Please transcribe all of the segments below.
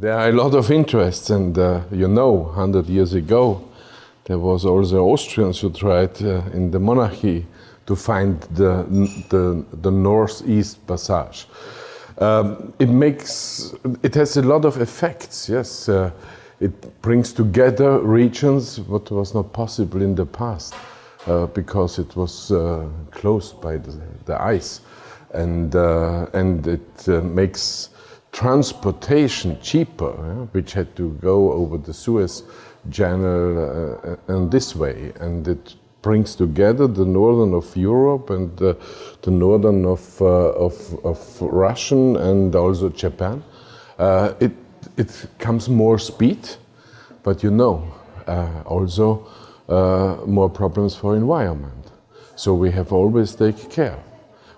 There are a lot of interests, and 100 years ago, there was also Austrians who tried in the monarchy to find the northeast passage. It has a lot of effects, yes. It brings together regions what was not possible in the past because it was closed by the ice, and it makes transportation cheaper, which had to go over the Suez Channel and this way, and it brings together the northern of Europe and the northern of Russian and also Japan. It comes more speed, but also more problems for environment. So we have always take care.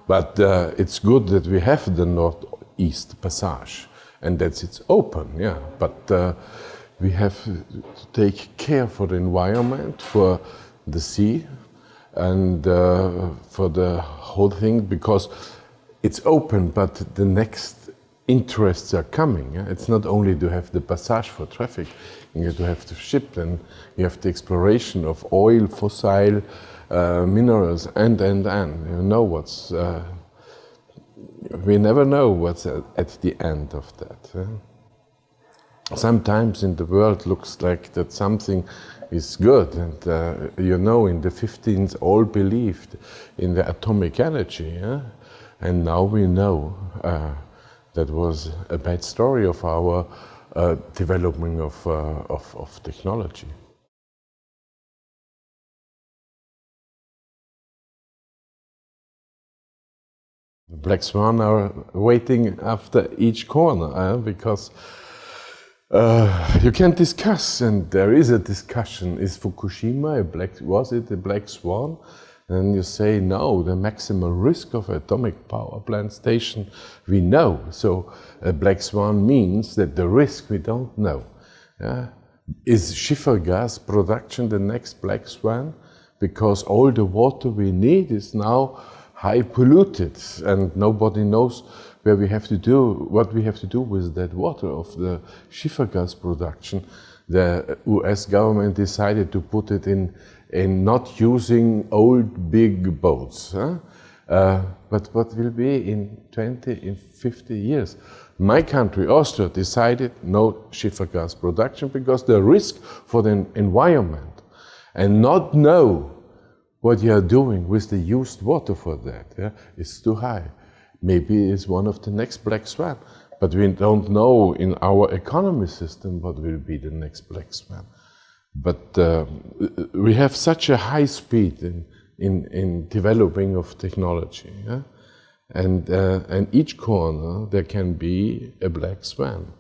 But it's good that we have the Northeast Passage, and that it's open, yeah. But we have to take care for the environment, for the sea, and for the whole thing, because it's open, but the next interests are coming. Yeah? It's not only to have the passage for traffic, you have to have the ship, and you have the exploration of oil, fossil minerals, and. We never know what's at the end of that. Yeah? Sometimes in the world looks like that something is good, and in the 15th all believed in the atomic energy, yeah? And now we know that was a bad story of our development of technology. The black swan are waiting after each corner because you can discuss, and there is a discussion. Is Fukushima was it a black swan? And you say no. The maximum risk of atomic power plant station we know. So a black swan means that the risk we don't know. Yeah? Is schiffer gas production the next black swan? Because all the water we need is now high polluted, and nobody knows what we have to do with that water of the schiffer gas production. The US government decided to put it in not using old big boats. But what will be in 20, in 50 years? My country, Austria, decided no schiffer gas production because the risk for the environment, and not know what you are doing with the used water for that is too high. Maybe it's one of the next black swan, but we don't know in our economy system what will be the next black swan. But we have such a high speed in developing of technology, yeah? And each corner there can be a black swan.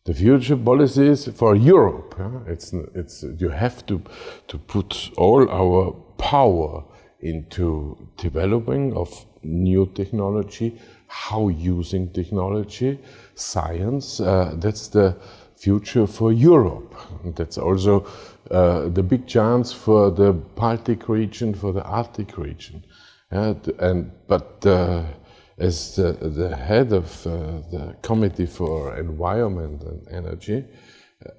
The future policies for Europe, you have to put all our power into developing of new technology, how using technology, science. That's the future for Europe. And that's also the big chance for the Baltic region, for the Arctic region. As the head of the Committee for Environment and Energy,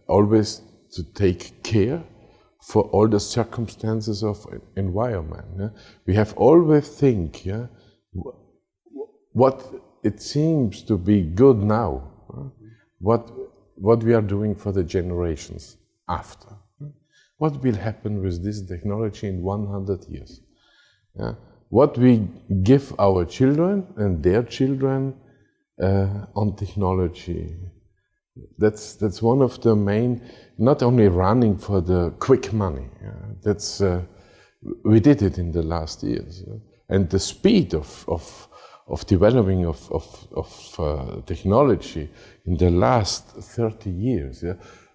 always to take care for all the circumstances of environment. Yeah? We have always think, what it seems to be good now, what we are doing for the generations after. What will happen with this technology in 100 years? Yeah? What we give our children and their children on technology. That's one of the main, not only running for the quick money. We did it in the last years. And the speed of developing of technology in the last 30 years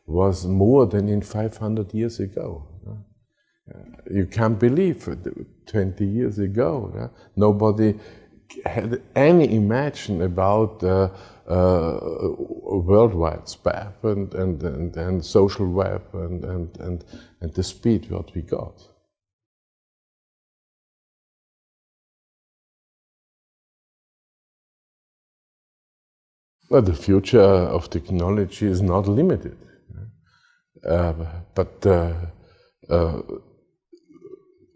was more than in 500 years ago. You can't believe it. 20 years ago, nobody had any imagine about World Wide Web and social web and the speed what we got. Well, the future of technology is not limited. But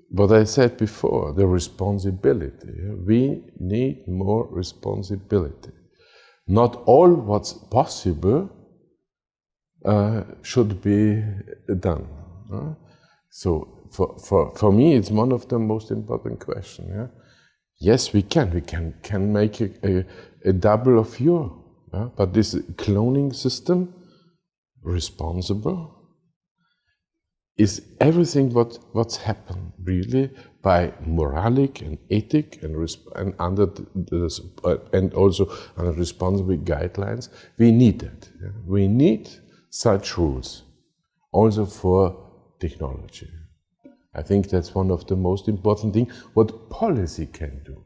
what I said before, the responsibility. We need more responsibility. Not all what's possible should be done. So for me, it's one of the most important questions. Yeah? Yes, we can make a double of you. Yeah? But this cloning system, responsible, is everything what's happened really by moralic and ethic and under and also under responsible guidelines. We need that. Yeah? We need such rules also for technology. I think that's one of the most important things what policy can do,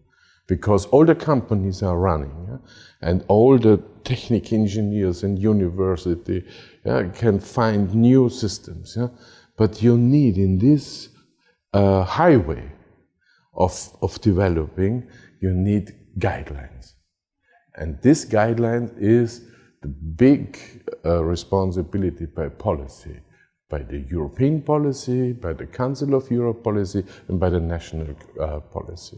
because all the companies are running, yeah? And all the technical engineers and university, yeah, can find new systems. Yeah? But you need in this highway of developing, you need guidelines. And this guideline is the big responsibility by policy, by the European policy, by the Council of Europe policy, and by the national policy.